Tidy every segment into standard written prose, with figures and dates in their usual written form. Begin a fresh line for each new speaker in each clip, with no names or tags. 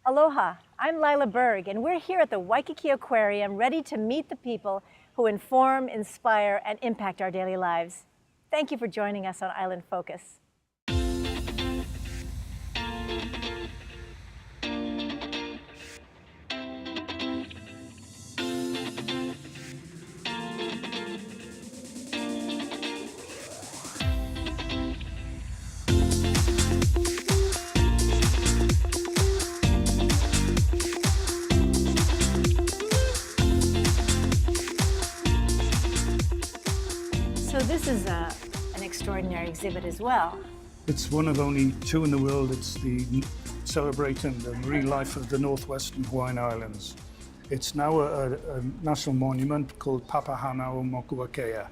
Aloha, I'm Lyla Berg, and we're here at the Waikiki Aquarium ready to meet the people who inform, inspire, and impact our daily lives. Thank you for joining us on Island Focus. So this is an extraordinary exhibit as well.
It's one of only two in the world. It's celebrating the marine life of the northwestern Hawaiian Islands. It's now a national monument called Papahanaumokuakea.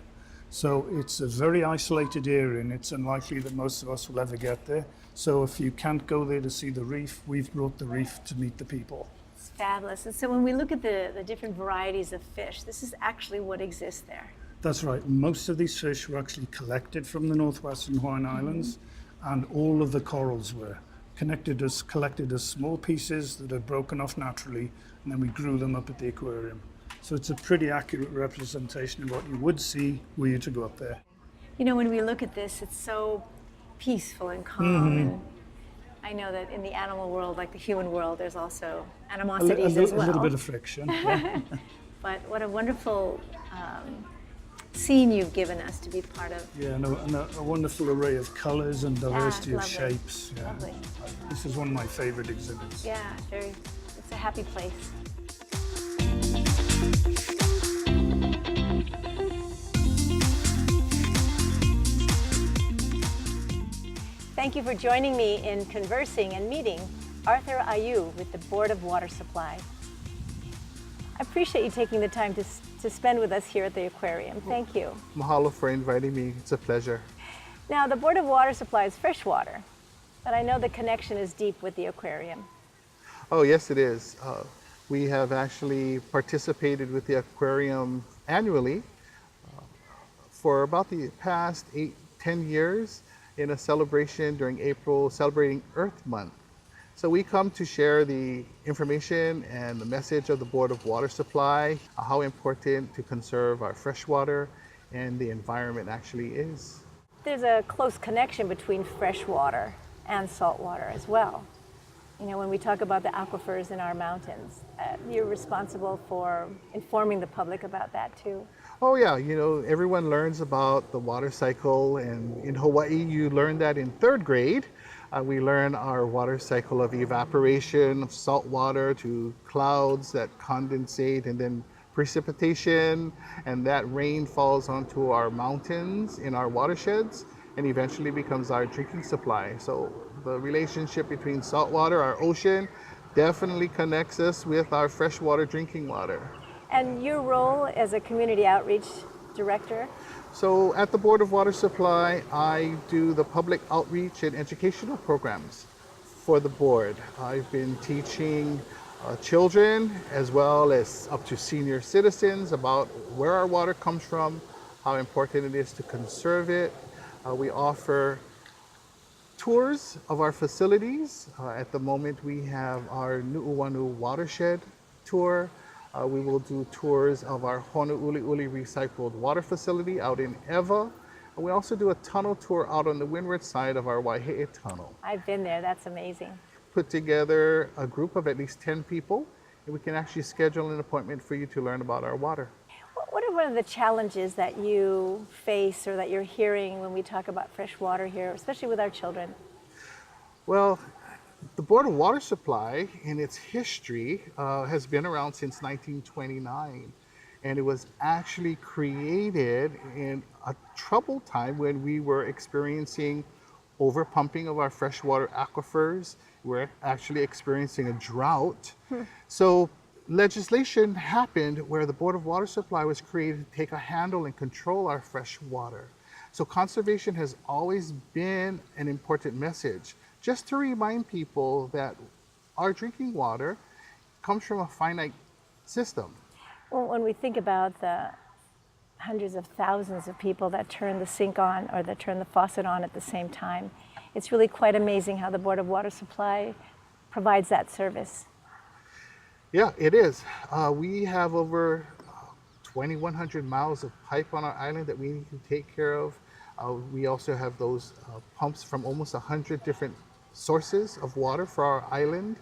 So it's a very isolated area, and it's unlikely that most of us will ever get there. So if you can't go there to see the reef, we've brought the reef to meet the people.
It's fabulous. And so when we look at the different varieties of fish, this is actually what exists there.
That's right. Most of these fish were actually collected from the northwestern Hawaiian Islands, and all of the corals were collected as small pieces that had broken off naturally, and then we grew them up at the aquarium. So it's a pretty accurate representation of what you would see were you to go up there.
You know, when we look at this, it's so peaceful and calm. And I know that in the animal world, like the human world, there's also animosities as well.
A little bit of friction. Yeah.
But what a wonderful scene you've given us to be part of.
Yeah, and a wonderful array of colors and diversity of
lovely.
shapes. Yeah.
Lovely.
This is one of my favorite exhibits.
Yeah, it's a happy place. Thank you for joining me in conversing and meeting Arthur Ayu with the Board of Water Supply. I appreciate you taking the time to spend with us here at the aquarium. Thank you.
Mahalo for inviting me. It's a pleasure.
Now, the Board of Water Supply is freshwater, but I know the connection is deep with the aquarium.
Oh, yes, it is. We have actually participated with the aquarium annually for about the past 8-10 years in a celebration during April, celebrating Earth Month. So we come to share the information and the message of the Board of Water Supply, how important to conserve our fresh water and the environment actually is.
There's a close connection between fresh water and salt water as well. You know, when we talk about the aquifers in our mountains, you're responsible for informing the public about that too.
Oh yeah, you know, everyone learns about the water cycle, and in Hawaii you learn that in 3rd grade. We learn our water cycle of evaporation of salt water to clouds that condensate, and then precipitation, and that rain falls onto our mountains in our watersheds and eventually becomes our drinking supply. So the relationship between salt water, our ocean, definitely connects us with our freshwater drinking water.
And your role as a community outreach director?
So at the Board of Water Supply, I do the public outreach and educational programs for the board. I've been teaching children as well as up to senior citizens about where our water comes from, how important it is to conserve it. We offer tours of our facilities. At the moment we have our Nu'uanu watershed tour. We will do tours of our Honouli'uli recycled water facility out in Ewa. And we also do a tunnel tour out on the windward side of our Waihe'e tunnel.
I've been there, that's amazing.
Put together a group of at least 10 people, and we can actually schedule an appointment for you to learn about our water.
What are one of the challenges that you face or that you're hearing when we talk about fresh water here, especially with our children?
Well, the Board of Water Supply in its history has been around since 1929, and it was actually created in a troubled time when we were experiencing overpumping of our freshwater aquifers. We're actually experiencing a drought. So legislation happened where the Board of Water Supply was created to take a handle and control our fresh water. So conservation has always been an important message, just to remind people that our drinking water comes from a finite system.
Well, when we think about the hundreds of thousands of people that turn the sink on or that turn the faucet on at the same time, it's really quite amazing how the Board of Water Supply provides that service.
Yeah, it is. We have over 2,100 miles of pipe on our island that we need to take care of. We also have those pumps from almost 100 different sources of water for our island.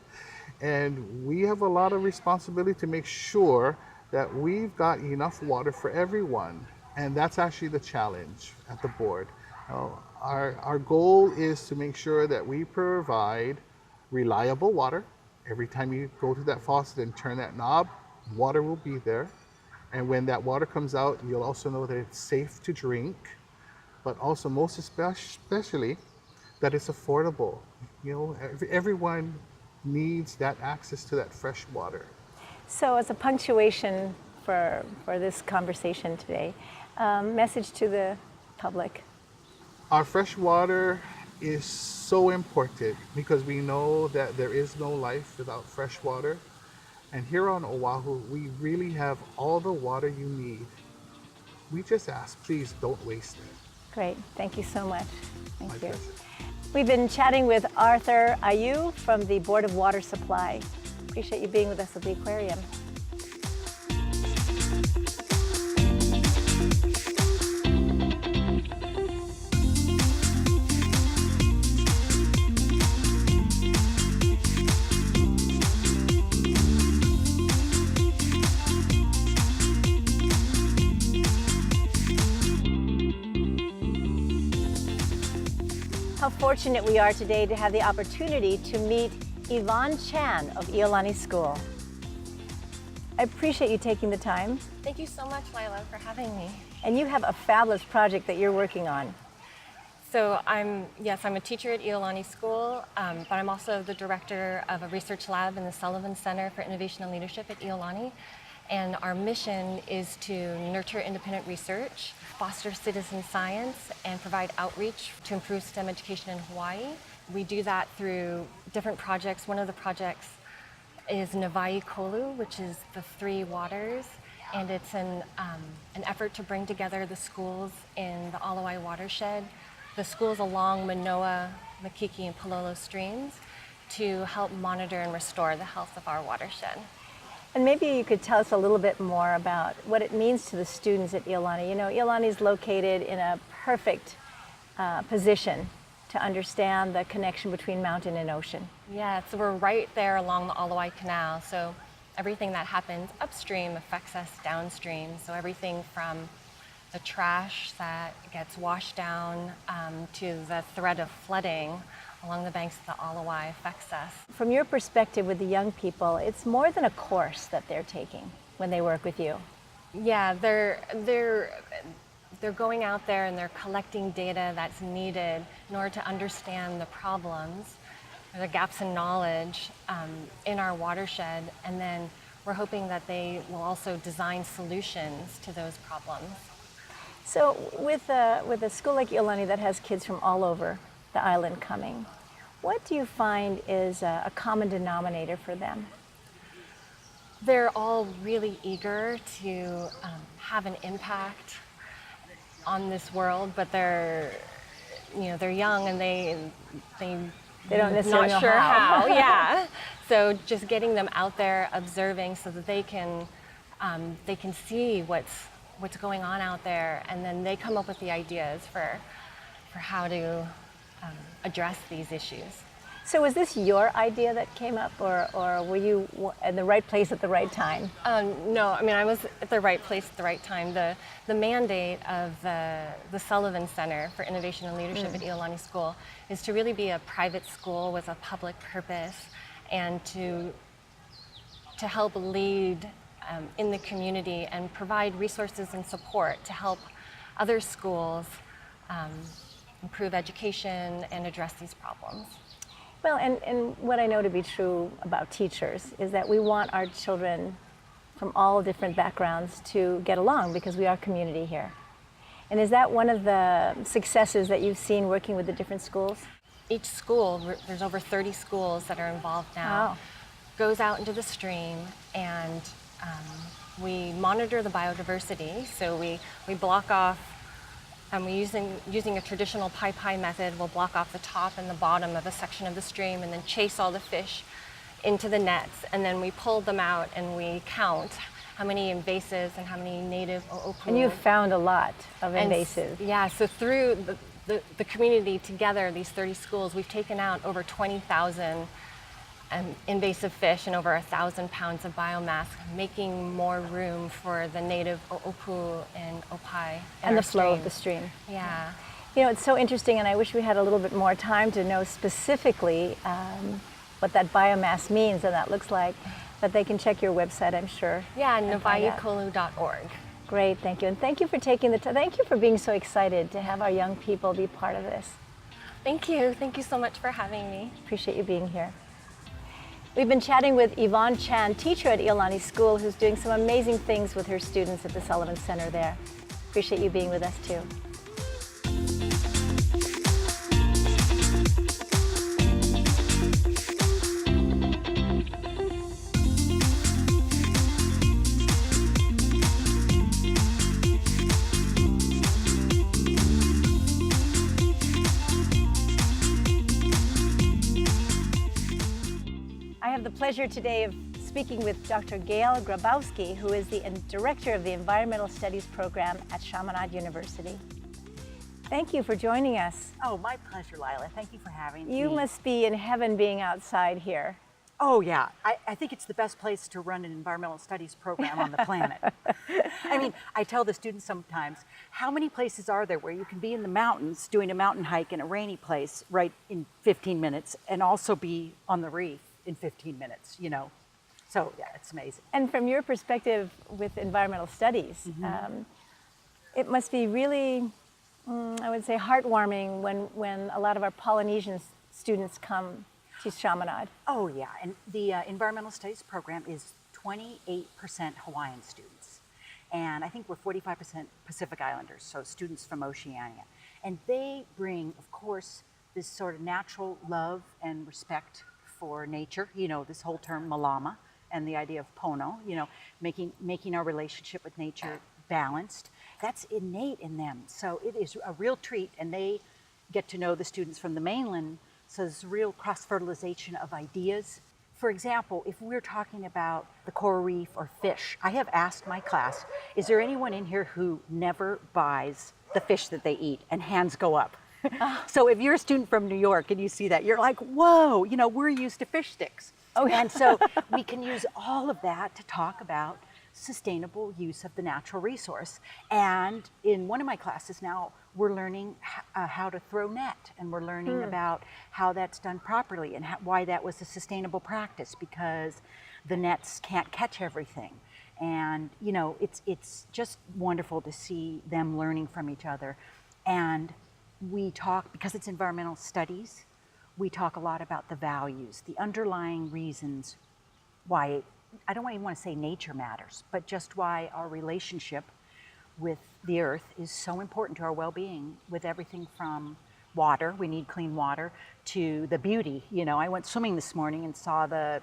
And we have a lot of responsibility to make sure that we've got enough water for everyone. And that's actually the challenge at the board. Our goal is to make sure that we provide reliable water. Every time you go to that faucet and turn that knob, water will be there. And when that water comes out, you'll also know that it's safe to drink, but also most especially that it's affordable. You know, everyone needs that access to that fresh water.
So as a punctuation for this conversation today, message to the public.
Our fresh water is so important because we know that there is no life without fresh water. And here on Oʻahu, we really have all the water you need. We just ask, please don't waste it.
Great, thank you so much. Thank you.
Pleasure.
We've been chatting with Arthur Ayu from the Board of Water Supply. Appreciate you being with us at the aquarium. How fortunate we are today to have the opportunity to meet Yvonne Chan of ʻIolani School. I appreciate you taking the time.
Thank you so much, Lyla, for having me.
And you have a fabulous project that you're working on.
So I'm a teacher at ʻIolani School, but I'm also the director of a research lab in the Sullivan Center for Innovation and Leadership at ʻIolani. And our mission is to nurture independent research, foster citizen science, and provide outreach to improve STEM education in Hawaii. We do that through different projects. One of the projects is Nawai Kolu, which is the three waters, and it's an effort to bring together the schools in the Alawai watershed, the schools along Manoa, Wakīkī, and Pololo streams to help monitor and restore the health of our watershed.
And maybe you could tell us a little bit more about what it means to the students at ʻIolani. You know, ʻIolani is located in a perfect position to understand the connection between mountain and ocean.
Yeah, so we're right there along the Alawai Canal. So everything that happens upstream affects us downstream. So everything from the trash that gets washed down to the threat of flooding along the banks of the Alawai affects us.
From your perspective with the young people, it's more than a course that they're taking when they work with you.
Yeah, they're going out there and they're collecting data that's needed in order to understand the problems, or the gaps in knowledge in our watershed, and then we're hoping that they will also design solutions to those problems.
So with a school like ʻIolani that has kids from all over the island coming, what do you find is a common denominator for them?
They're all really eager to have an impact on this world, but they're young and they
don't necessarily
not
know
sure how. Yeah. So just getting them out there observing so that they can see what's going on out there, and then they come up with the ideas for how to address these issues.
So was this your idea that came up, or were you in the right place at the right time?
No, I mean, I was at the right place at the right time. The mandate of the Sullivan Center for Innovation and Leadership at ʻIolani School is to really be a private school with a public purpose, and to help lead in the community and provide resources and support to help other schools improve education and address these problems.
Well, and what I know to be true about teachers is that we want our children from all different backgrounds to get along because we are community here. And is that one of the successes that you've seen working with the different schools?
Each school, there's over 30 schools that are involved now,
Wow.
goes out into the stream, and we monitor the biodiversity. So we block off, using a traditional pai method, we'll block off the top and the bottom of a section of the stream and then chase all the fish into the nets, and then we pull them out and we count how many invasives and how many native Ō'ahu.
And you've found a lot of invasives.
Yeah, so through the community together, these 30 schools, we've taken out over 20,000 invasive fish and over 1,000 pounds of biomass, making more room for the native Ō'ahu and ʻOpai.
And the flow of the stream.
Yeah.
You know, it's so interesting, and I wish we had a little bit more time to know specifically what that biomass means and that looks like. But they can check your website, I'm sure.
Yeah, navayukolu.org.
Great, thank you. And thank you for taking the time. Thank you for being so excited to have our young people be part of this.
Thank you. Thank you so much for having me.
Appreciate you being here. We've been chatting with Yvonne Chan, teacher at ʻIolani School, who's doing some amazing things with her students at the Sullivan Center there. Appreciate you being with us too. I have the pleasure today of speaking with Dr. GAIL GRAWBOWSKY, who is the Director of the Environmental Studies Program at Chaminade University. Thank you for joining us.
Oh, my pleasure, Lyla. Thank you for having me.
You must be in heaven being outside here.
Oh, yeah. I think it's the best place to run an environmental studies program on the planet. I mean, I tell the students sometimes, how many places are there where you can be in the mountains doing a mountain hike in a rainy place right in 15 minutes and also be on the reef in 15 minutes, you know? So, yeah, it's amazing.
And from your perspective with environmental studies, it must be really, I would say, heartwarming when a lot of our Polynesian students come to Chaminade.
Oh, yeah. And the environmental studies program is 28% Hawaiian students. And I think we're 45% Pacific Islanders, so students from Oceania. And they bring, of course, this sort of natural love and respect for nature, you know, this whole term malama and the idea of pono, you know, making our relationship with nature balanced. That's innate in them. So it is a real treat, and they get to know the students from the mainland. So there's real cross-fertilization of ideas. For example, if we're talking about the coral reef or fish, I have asked my class, is there anyone in here who never buys the fish that they eat? And hands go up. So if you're a student from New York and you see that, you're like, whoa, you know, we're used to fish sticks.
Oh, yeah.
And so we can use all of that to talk about sustainable use of the natural resource. And in one of my classes now, we're learning how to throw net, and we're learning about how that's done properly and why that was a sustainable practice, because the nets can't catch everything. And, you know, it's just wonderful to see them learning from each other. And we talk, because it's environmental studies, we talk a lot about the values, the underlying reasons why, I don't even want to say nature matters, but just why our relationship with the earth is so important to our well-being, with everything from water, we need clean water, to the beauty. You know, I went swimming this morning and saw the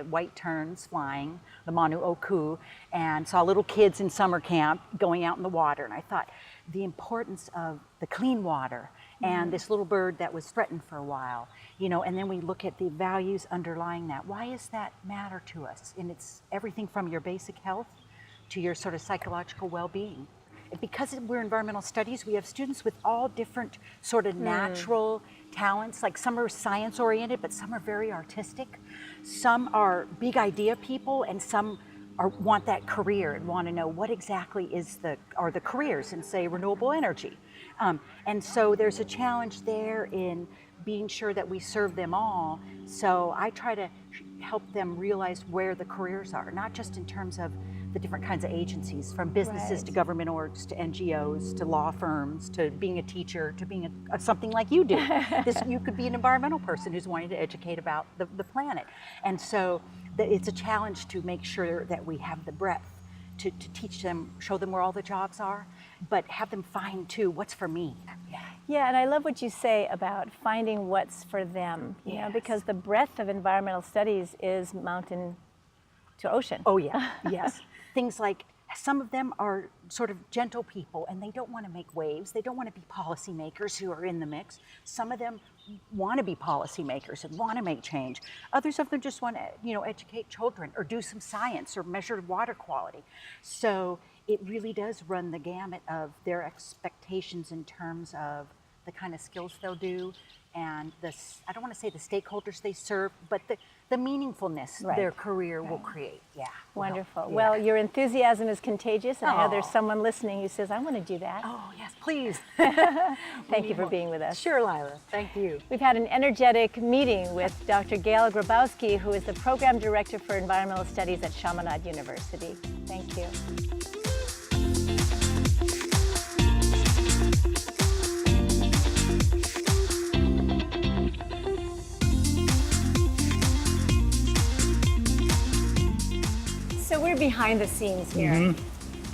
white terns flying, the manu oku, and saw little kids in summer camp going out in the water. And I thought the importance of the clean water and this little bird that was threatened for a while, you know, and then we look at the values underlying that. Why does that matter to us? And it's everything from your basic health to your sort of psychological well-being. Because we're environmental studies, we have students with all different sort of natural talents. Like some are science oriented, but some are very artistic. Some are big idea people, and some want that career and want to know what exactly are the careers in, say, renewable energy. And so there's a challenge there in being sure that we serve them all. So I try to help them realize where the careers are, not just in terms of the different kinds of agencies, from businesses to government orgs to NGOs to law firms to being a teacher to being something like you do. You could be an environmental person who's wanting to educate about the planet. And so it's a challenge to make sure that we have the breadth to teach them, show them where all the jobs are, but have them find too what's for me.
Yeah, and I love what you say about finding what's for them, you know, because the breadth of environmental studies is mountain to ocean.
Oh yeah, yes. Things like some of them are sort of gentle people and they don't want to make waves. They don't want to be policymakers who are in the mix. Some of them want to be policymakers and want to make change. Others of them just want to, you know, educate children or do some science or measure water quality. So it really does run the gamut of their expectations in terms of the kind of skills they'll do and I don't want to say the stakeholders they serve, but the meaningfulness their career will create. Yeah.
Wonderful.
Yeah.
Well, your enthusiasm is contagious, and I know there's someone listening who says, I want to do that.
Oh, yes, please.
Thank you for being with us.
Sure, Lyla. Thank you.
We've had an energetic meeting with Dr. GAIL GRAWBOWSKY, who is the Program Director for Environmental Studies at Chaminade University. Thank you. So we're behind the scenes here.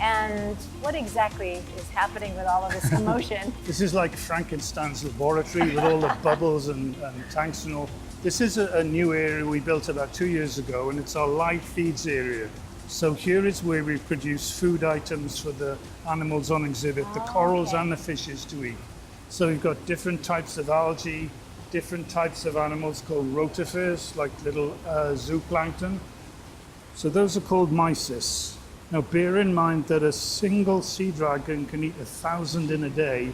And what exactly is happening with all of this commotion?
This is like Frankenstein's laboratory with all the bubbles and tanks and all. This is a new area we built about 2 years ago, and it's our live feeds area. So here is where we produce food items for the animals on exhibit, the corals and the fishes to eat. So we've got different types of algae, different types of animals called rotifers, like little zooplankton. So those are called mysis. Now bear in mind that a single sea dragon can eat 1,000 in a day,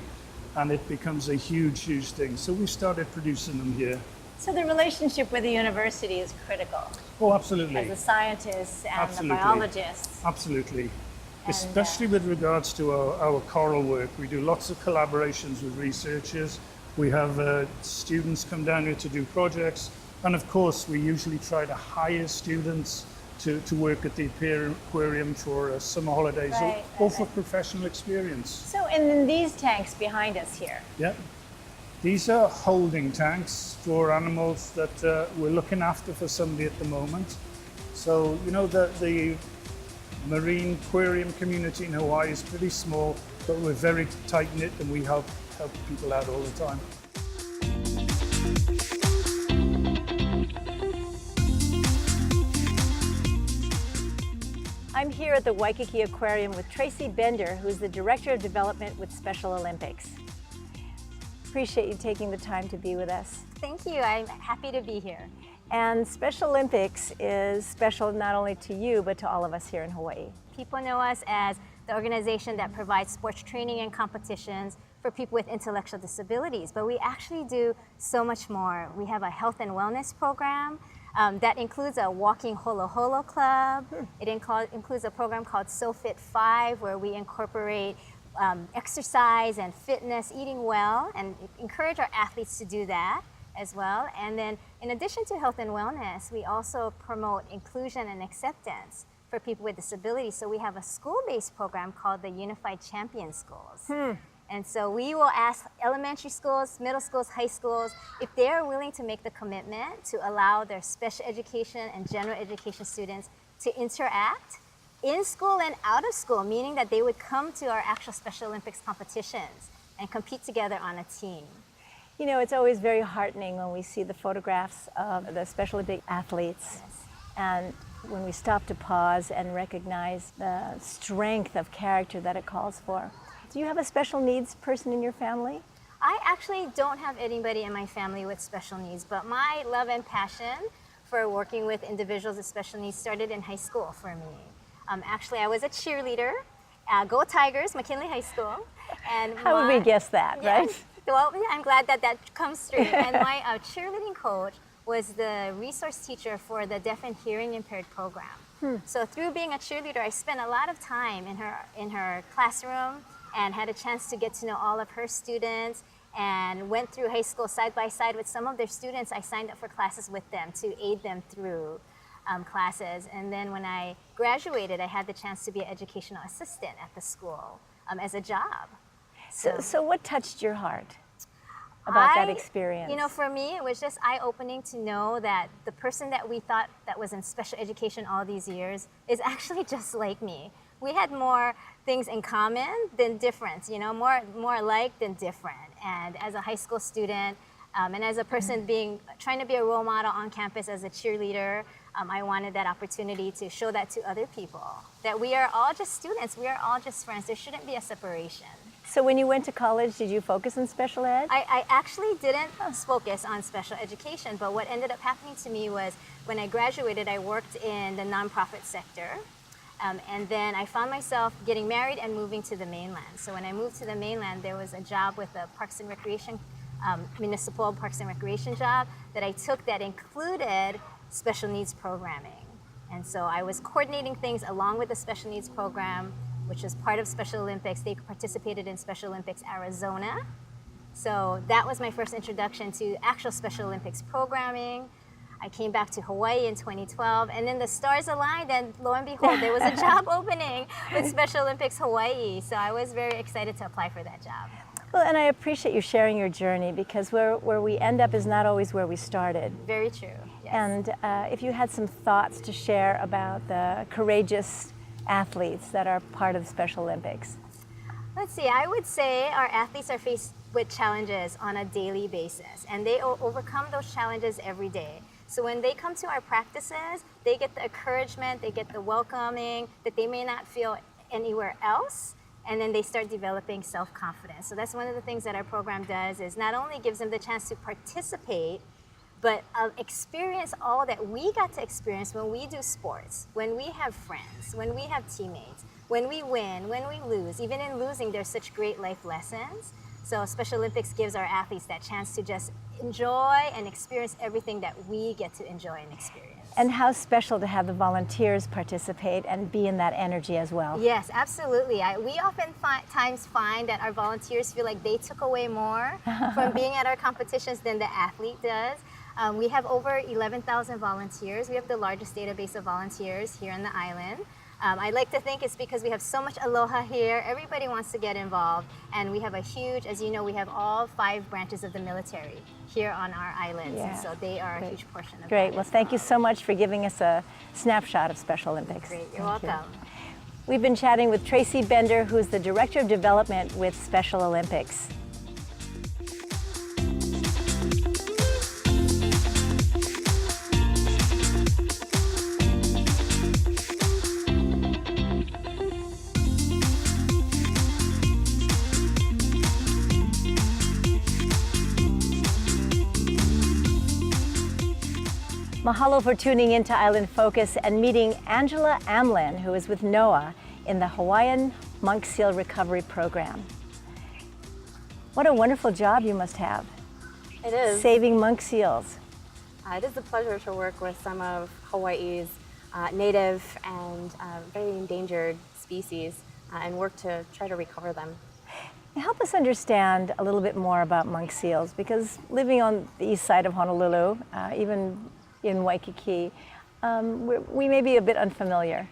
and it becomes a huge, huge thing. So we started producing them here.
So the relationship with the university is critical.
Oh, absolutely.
As the scientists and the biologists.
Absolutely. Especially with regards to our coral work. We do lots of collaborations with researchers. We have students come down here to do projects. And of course, we usually try to hire students to work at the aquarium for summer holidays or for professional experience.
So, and then these tanks behind us here.
Yeah. These are holding tanks for animals that we're looking after for somebody at the moment. So, you know, the marine aquarium community in Hawaii is pretty small, but we're very tight-knit and we help people out all the time.
I'm here at the Waikiki Aquarium with TRACEY Bender, who's the Director of Development with Special Olympics. Appreciate you taking the time to be with us.
Thank you. I'm happy to be here.
And Special Olympics is special not only to you, but to all of us here in Hawaii.
People know us as the organization that provides sports training and competitions for people with intellectual disabilities, but we actually do so much more. We have a health and wellness program that includes a walking holo holo club. It includes a program called SoFit 5, where we incorporate exercise and fitness, eating well, and encourage our athletes to do that as well. And then in addition to health and wellness, we also promote inclusion and acceptance for people with disabilities. So we have a school-based program called the Unified Champion Schools. And so we will ask elementary schools, middle schools, high schools, if they're willing to make the commitment to allow their special education and general education students to interact in school and out of school, meaning that they would come to our actual Special Olympics competitions and compete together on a team.
You know, it's always very heartening when we see the photographs of the Special Olympic athletes. And when we stop to pause and recognize the strength of character that it calls for. Do you have a special needs person in your family?
I actually don't have anybody in my family with special needs, but my love and passion for working with individuals with special needs started in high school for me. Actually, I was a cheerleader, Go Tigers, McKinley High School. And
how would we guess that, right?
Well, I'm glad that comes through. And my cheerleading coach was the resource teacher for the deaf and hearing impaired program. So through being a cheerleader, I spent a lot of time in her classroom and had a chance to get to know all of her students, and went through high school side by side with some of their students. I signed up for classes with them to aid them through classes. And then when I graduated, I had the chance to be an educational assistant at the school as a job.
So what touched your heart about that experience?
You know, for me, it was just eye-opening to know that the person that we thought that was in special education all these years is actually just like me. We had more things in common than difference, you know, more alike than different. And as a high school student, and as a person trying to be a role model on campus as a cheerleader, I wanted that opportunity to show that to other people, that we are all just students, we are all just friends. There shouldn't be a separation.
So when you went to college, did you focus on special ed?
I actually didn't focus on special education, but what ended up happening to me was when I graduated, I worked in the nonprofit sector. And then I found myself getting married and moving to the mainland. So when I moved to the mainland, there was a job with the Parks and Recreation, municipal Parks and Recreation job that I took that included special needs programming. And so I was coordinating things along with the special needs program, which was part of Special Olympics. They participated in Special Olympics Arizona. So that was my first introduction to actual Special Olympics programming. I came back to Hawaii in 2012, and then the stars aligned, and lo and behold, there was a job opening with Special Olympics Hawaii. So I was very excited to apply for that job.
Well, and I appreciate you sharing your journey, because where we end up is not always where we started.
Very true, yes.
And if you had some thoughts to share about the courageous athletes that are part of the Special Olympics.
Let's see, I would say our athletes are faced with challenges on a daily basis, and they overcome those challenges every day. So when they come to our practices, they get the encouragement, they get the welcoming that they may not feel anywhere else, and then they start developing self-confidence. So that's one of the things that our program does, is not only gives them the chance to participate, but experience all that we got to experience when we do sports, when we have friends, when we have teammates, when we win, when we lose. Even in losing, there's such great life lessons. So Special Olympics gives our athletes that chance to just enjoy and experience everything that we get to enjoy and experience.
And how special to have the volunteers participate and be in that energy as well.
Yes, absolutely. We often find that our volunteers feel like they took away more from being at our competitions than the athlete does. We have over 11,000 volunteers. We have the largest database of volunteers here on the island. I like to think it's because we have so much aloha here. Everybody wants to get involved, and we have a huge, as you know, we have all 5 branches of the military here on our islands, and so they are a huge portion of
Great.
that.
Well, thank you so much for giving us a snapshot of Special Olympics.
Great, you're welcome.
We've been chatting with Tracey Bender, who's the Director of Development with Special Olympics. Mahalo for tuning into Island Focus and meeting Angela AMLIN, who is with NOAA in the Hawaiian Monk Seal Recovery Program. What a wonderful job you must have.
It is.
Saving monk seals.
It is a pleasure to work with some of Hawaii's native and very endangered species and work to try to recover them.
Help us understand a little bit more about monk seals, because living on the east side of Honolulu, even in Waikiki, we may be a bit unfamiliar.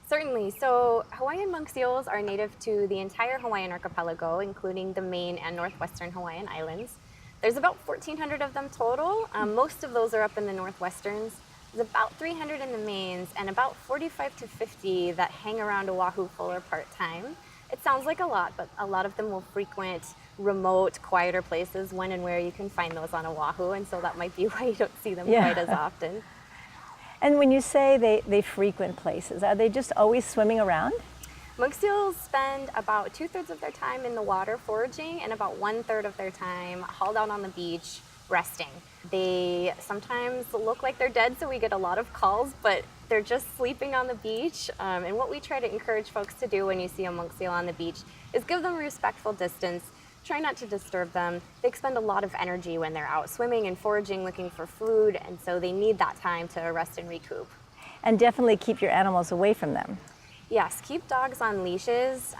Certainly. So Hawaiian monk seals are native to the entire Hawaiian archipelago, including the main and northwestern Hawaiian islands. There's about 1,400 of them total. Most of those are up in the northwesterns. There's about 300 in the mains and about 45 to 50 that hang around Oʻahu full or part-time. It sounds like a lot, but a lot of them will frequent remote, quieter places when and where you can find those on Oʻahu, and so that might be why you don't see them quite as often.
And when you say they frequent places, are they just always swimming around?
Monk seals spend about 2/3 of their time in the water foraging and about 1/3 of their time hauled out on the beach resting. They sometimes look like they're dead, so we get a lot of calls, but they're just sleeping on the beach. And what we try to encourage folks to do when you see a monk seal on the beach is give them a respectful distance. Try not to disturb them. They expend a lot of energy when they're out swimming and foraging, looking for food, and so they need that time to rest and recoup.
And definitely keep your animals away from them.
Yes, keep dogs on leashes,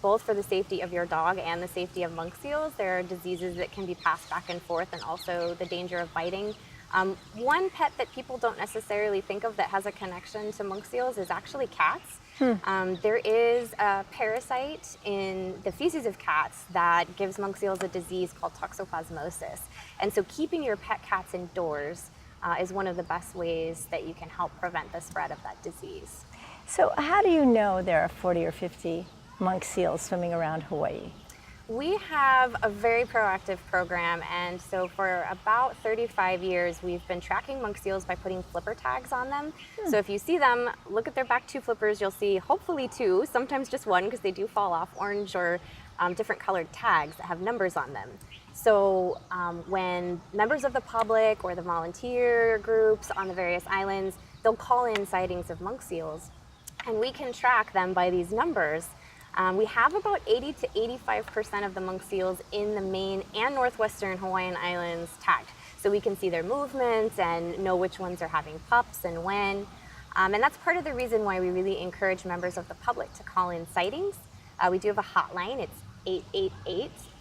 both for the safety of your dog and the safety of monk seals. There are diseases that can be passed back and forth, and also the danger of biting. One pet that people don't necessarily think of that has a connection to monk seals is actually cats. There is a parasite in the feces of cats that gives monk seals a disease called toxoplasmosis. And so keeping your pet cats indoors is one of the best ways that you can help prevent the spread of that disease.
So how do you know there are 40 or 50 monk seals swimming around Hawaii?
We have a very proactive program, and so for about 35 years we've been tracking monk seals by putting flipper tags on them. So if you see them, look at their back 2 flippers, you'll see hopefully 2, sometimes just 1 because they do fall off, orange or different colored tags that have numbers on them. So when members of the public or the volunteer groups on the various islands, they'll call in sightings of monk seals, and we can track them by these numbers. We have about 80 to 85% of the monk seals in the main and northwestern Hawaiian Islands tagged. So we can see their movements and know which ones are having pups and when. And that's part of the reason why we really encourage members of the public to call in sightings. We do have a hotline, it's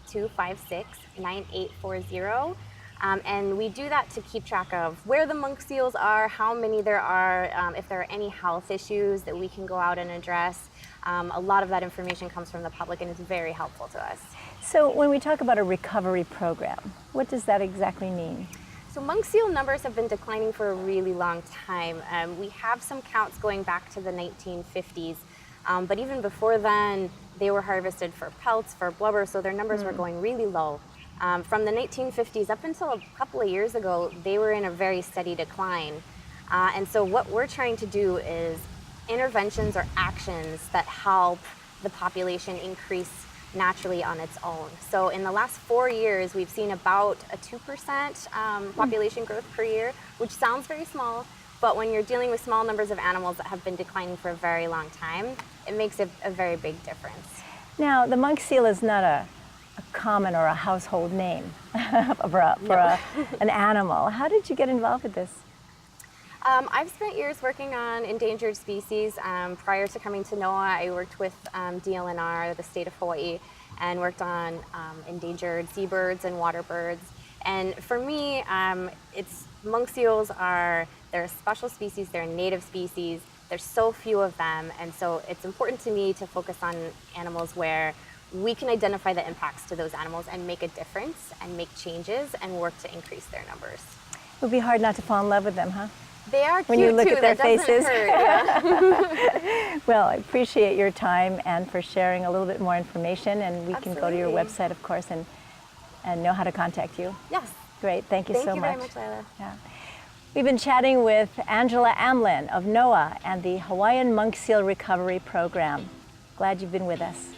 888-256-9840. And we do that to keep track of where the monk seals are, how many there are, if there are any health issues that we can go out and address. A lot of that information comes from the public and it's very helpful to us.
So when we talk about a recovery program, what does that exactly mean?
So monk seal numbers have been declining for a really long time. We have some counts going back to the 1950s, but even before then, they were harvested for pelts, for blubber, so their numbers were going really low. From the 1950s up until a couple of years ago, they were in a very steady decline. And so what we're trying to do is interventions or actions that help the population increase naturally on its own. So in the last 4 years, we've seen about a 2% population growth per year, which sounds very small, but when you're dealing with small numbers of animals that have been declining for a very long time, it makes a very big difference.
Now, the monk seal is not a common or a household name for an animal. How did you get involved with this?
I've spent years working on endangered species. Prior to coming to NOAA, I worked with DLNR, the state of Hawaii, and worked on endangered seabirds and water birds. And for me, monk seals they're a special species, they're a native species. There's so few of them, and so it's important to me to focus on animals where we can identify the impacts to those animals and make a difference and make changes and work to increase their numbers.
It would be hard not to fall in love with them, huh?
They are cute
when you look
too.
at their
that
faces.
Hurt, yeah.
Well, I appreciate your time and for sharing a little bit more information, and we can go to your
Absolutely.
website, of course, and know how to contact you.
Yes.
Great, thank you so much.
Thank you very much, Lyla.
Yeah. We've been chatting with Angela AMLIN of NOAA and the Hawaiian Monk Seal Recovery Program. Glad you've been with us.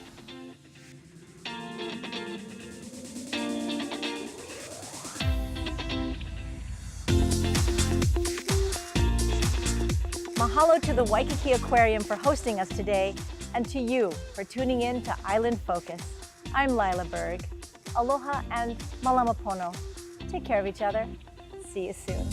Mahalo to the Waikiki Aquarium for hosting us today, and to you for tuning in to Island Focus. I'm Lyla Berg. Aloha and malama pono. Take care of each other. See you soon.